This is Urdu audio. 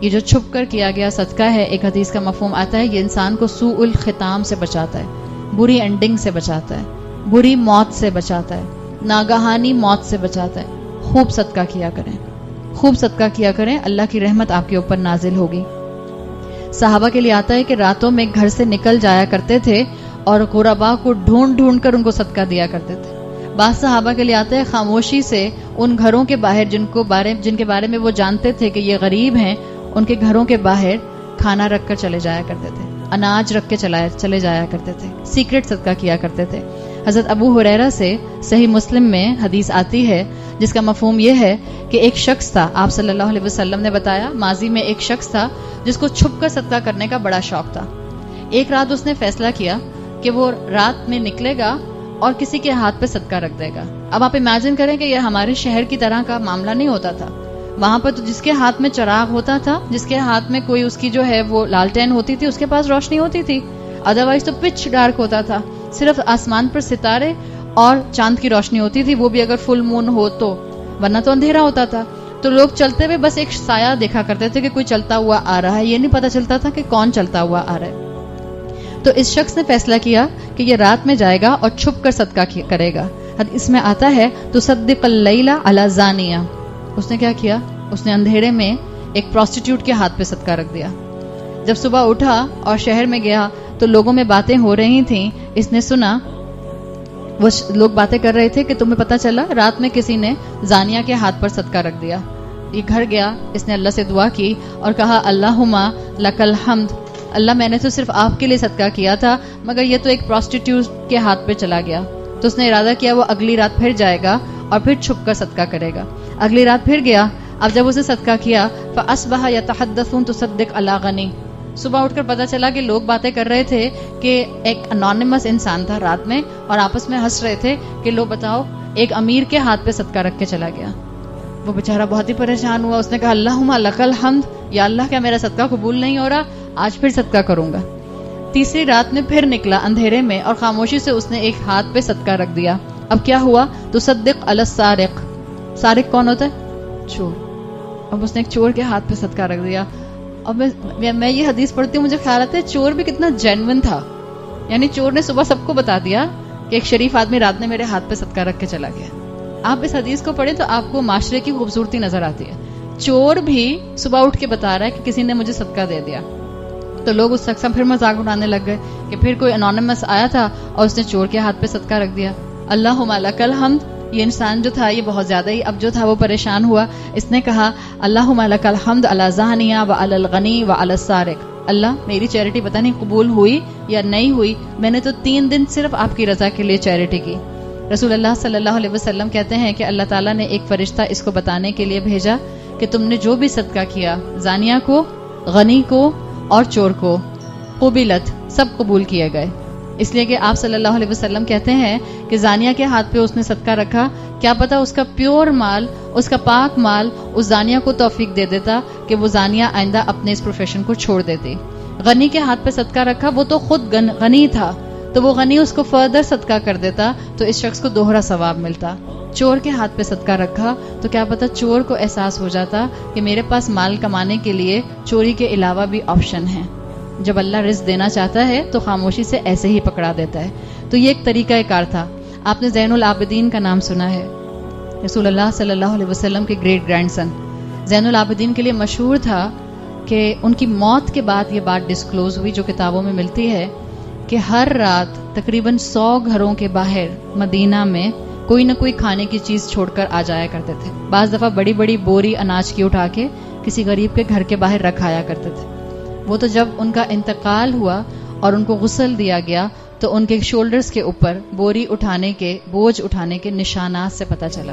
یہ جو چھپ کر کیا گیا صدقہ ہے، ایک حدیث کا مفہوم آتا ہے، یہ انسان کو سوء الختام سے بچاتا ہے، بری اینڈنگ سے بچاتا ہے، بری موت سے بچاتا ہے، ناگہانی موت سے بچاتا ہے۔ خوب صدقہ کیا کریں، خوب صدقہ کیا کریں، اللہ کی رحمت آپ کے اوپر نازل ہوگی۔ صحابہ کے لیے آتا ہے کہ راتوں میں گھر سے نکل جایا کرتے تھے اور غربا کو ڈھونڈ ڈھونڈ کر ان کو صدقہ دیا کرتے تھے۔ بعض صحابہ کے لیے آتا ہے خاموشی سے ان گھروں کے باہر جن کے بارے میں وہ جانتے تھے کہ یہ غریب ہیں، ان کے گھروں کے باہر کھانا رکھ کر چلے جایا کرتے تھے، اناج رکھ کے چلے جایا کرتے تھے، سیکرٹ صدقہ کیا کرتے تھے۔ حضرت ابو ہریرہ سے صحیح مسلم میں حدیث آتی ہے جس کا مفہوم یہ ہے کہ ایک شخص تھا، آپ صلی اللہ علیہ وسلم نے بتایا ماضی میں ایک شخص تھا جس کو چھپ کر صدقہ کرنے کا بڑا شوق تھا۔ ایک رات اس نے فیصلہ کیا کہ وہ رات میں نکلے گا اور کسی کے ہاتھ پہ صدقہ رکھ دے گا۔ اب آپ امیجن کریں کہ یہ ہمارے شہر کی طرح کا معاملہ نہیں ہوتا تھا، وہاں پر تو جس کے ہاتھ میں چراغ ہوتا تھا، جس کے ہاتھ میں کوئی اس کی جو ہے وہ لالٹین ہوتی تھی، اس کے پاس روشنی ہوتی تھی، ادروائز تو پچ ڈارک ہوتا تھا، صرف آسمان پر ستارے اور چاند کی روشنی ہوتی تھی، وہ بھی اگر فل مون ہو تو، ورنہ تو اندھیرا ہوتا تھا۔ تو لوگ چلتے ہوئے بس ایک سایہ دیکھا کرتے تھے کہ کوئی چلتا ہوا آ رہا ہے، یہ نہیں پتا چلتا تھا کہ کون چلتا ہوا آ رہا ہے۔ تو اس شخص نے فیصلہ کیا کہ یہ رات میں جائے گا اور چھپ کر صدقہ کرے گا۔ اس میں آتا ہے تصدق اللیل علی زانیہ، اس نے کیا کیا، اس نے اندھیرے میں ایک پروسٹیٹیوٹ کے ہاتھ پہ صدقہ رکھ دیا۔ جب صبح اٹھا اور شہر میں گیا تو لوگوں میں باتیں ہو رہی تھیں، اس نے سنا، وہ لوگ باتیں کر رہے تھے کہ تمہیں پتا چلا رات میں کسی نے زانیہ کے ہاتھ پر صدقہ رکھ دیا۔ یہ گھر گیا، اس نے اللہ سے دعا کی اور کہا اللہم لک الحمد، اللہ میں نے تو صرف آپ کے لیے صدقہ کیا تھا مگر یہ تو ایک پروسٹیٹیوٹ کے ہاتھ پہ چلا گیا۔ تو اس نے ارادہ کیا وہ اگلی رات پھر جائے گا اور پھر چھپ کر صدقہ کرے گا۔ اگلی رات پھر گیا، اب جب اسے صدقہ کیا فاصبح یتحدثون تصدق علی غنی، صبح اٹھ کر پتا چلا کہ لوگ باتیں کر رہے تھے کہ ایک انونیمس انسان تھا رات میں اور آپس میں ہنس رہے تھے کہ لو بتاؤ ایک امیر کے ہاتھ پہ صدقہ رکھ کے چلا گیا۔ وہ بیچارہ بہت ہی پریشان ہوا، اس نے کہا اللہم لک الحمد، یا اللہ کیا میرا صدقہ قبول نہیں ہو رہا، آج پھر صدقہ کروں گا۔ تیسری رات میں پھر نکلا اندھیرے میں اور خاموشی سے اس نے ایک ہاتھ پہ صدقہ رکھ دیا۔ اب کیا ہوا، تصدق علی السارق، سارق کون ہوتا ہے، چور، اب اس نے ایک چور کے ہاتھ پہ صدقہ رکھ دیا۔ اب میں یہ حدیث پڑھتی ہوں مجھے خیال آتا ہے چور بھی کتنا جینون تھا، یعنی چور نے صبح سب کو بتا دیا کہ ایک شریف آدمی رات میں میرے ہاتھ پہ صدقہ رکھ کے چلا گیا۔ آپ اس حدیث کو پڑھیں تو آپ کو معاشرے کی خوبصورتی نظر آتی ہے، چور بھی صبح اٹھ کے بتا رہا ہے کہ کسی نے مجھے صدقہ دے دیا۔ تو لوگ اس شخص پھر مذاق اڑانے لگ گئے کہ پھر کوئی انونیمس آیا تھا اور اس نے چور کے ہاتھ پہ صدقہ رکھ دیا۔ اللہم لک الحمد، یہ انسان جو تھا یہ بہت زیادہ ہی اب جو تھا وہ پریشان ہوا، اس نے کہا اللہم لک الحمد علی زانیہ وعلی الغنی وعلی السارق، اللہ میری چیریٹی پتہ نہیں قبول ہوئی یا نہیں ہوئی، میں نے تو 3 دن صرف آپ کی رضا کے لیے چیریٹی کی۔ رسول اللہ صلی اللہ علیہ وسلم کہتے ہیں کہ اللہ تعالیٰ نے ایک فرشتہ اس کو بتانے کے لیے بھیجا کہ تم نے جو بھی صدقہ کیا، زانیہ کو، غنی کو اور چور کو، قبلت، سب قبول کیے گئے۔ اس لیے کہ آپ صلی اللہ علیہ وسلم کہتے ہیں کہ زانیہ کے ہاتھ پہ اس نے صدقہ رکھا، کیا پتا اس کا پیور مال، اس کا پاک مال اس زانیہ کو توفیق دے دیتا کہ وہ زانیہ آئندہ اپنے اس پروفیشن کو چھوڑ دیتی۔ غنی کے ہاتھ پہ صدقہ رکھا، وہ تو خود غنی تھا تو وہ غنی اس کو فردر صدقہ کر دیتا تو اس شخص کو دوہرا ثواب ملتا۔ چور کے ہاتھ پہ صدقہ رکھا تو کیا پتا چور کو احساس ہو جاتا کہ میرے پاس مال کمانے کے لیے چوری کے علاوہ بھی آپشن ہے۔ جب اللہ رزق دینا چاہتا ہے تو خاموشی سے ایسے ہی پکڑا دیتا ہے۔ تو یہ ایک طریقہ کار تھا۔ آپ نے زین العابدین کا نام سنا ہے، رسول اللہ صلی اللہ علیہ وسلم کے گریٹ گرینڈ سن۔ زین العابدین کے لیے مشہور تھا کہ ان کی موت کے بعد یہ بات ڈسکلوز ہوئی جو کتابوں میں ملتی ہے کہ ہر رات تقریباً 100 گھروں کے باہر مدینہ میں کوئی نہ کوئی کھانے کی چیز چھوڑ کر آ جایا کرتے تھے۔ بعض دفعہ بڑی بڑی بوری اناج کی اٹھا کے کسی غریب کے گھر کے باہر رکھایا کرتے تھے۔ وہ تو جب ان کا انتقال ہوا اور ان کو غسل دیا گیا تو ان کے شولڈرز کے اوپر بوری اٹھانے کے، بوجھ اٹھانے کے نشانات سے پتہ چلا۔